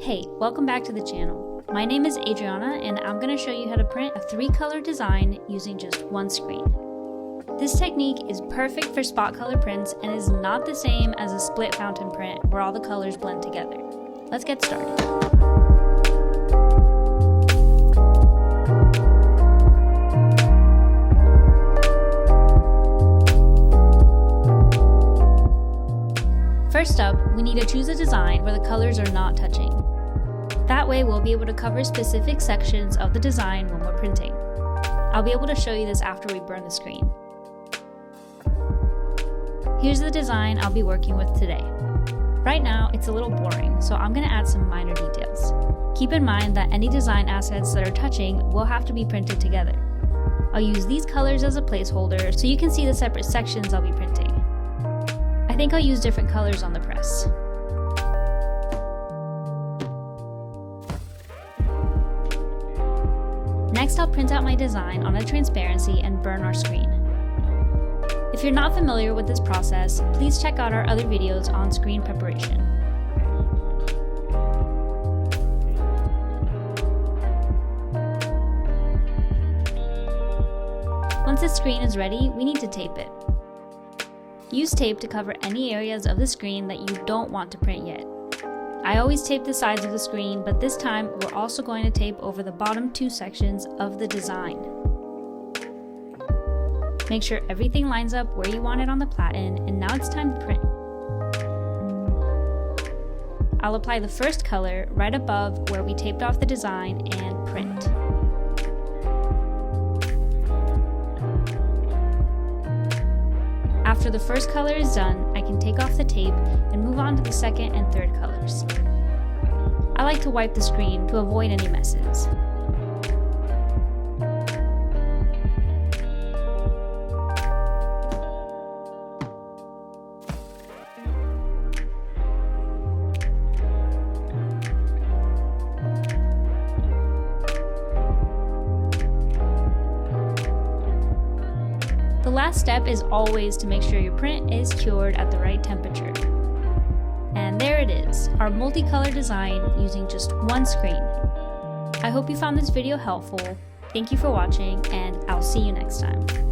Hey, welcome back to the channel. My name is Adriana and I'm going to show you how to print a 3-color design using just one screen. This technique is perfect for spot color prints and is not the same as a split fountain print where all the colors blend together. Let's get started. First up, we need to choose a design where the colors are not touching. That way we'll be able to cover specific sections of the design when we're printing. I'll be able to show you this after we burn the screen. Here's the design I'll be working with today. Right now it's a little boring, so I'm going to add some minor details. Keep in mind that any design assets that are touching will have to be printed together. I'll use these colors as a placeholder so you can see the separate sections I'll be printing. I think I'll use different colors on the press. Next, I'll print out my design on a transparency and burn our screen. If you're not familiar with this process, please check out our other videos on screen preparation. Once the screen is ready, we need to tape it. Use tape to cover any areas of the screen that you don't want to print yet. I always tape the sides of the screen, but this time we're also going to tape over the bottom 2 sections of the design. Make sure everything lines up where you want it on the platen, and now it's time to print. I'll apply the first color right above where we taped off the design and print. After the first color is done, I can take off the tape and move on to the second and third colors. I like to wipe the screen to avoid any messes. The last step is always to make sure your print is cured at the right temperature. And there it is, our multicolor design using just one screen. I hope you found this video helpful. Thank you for watching, and I'll see you next time.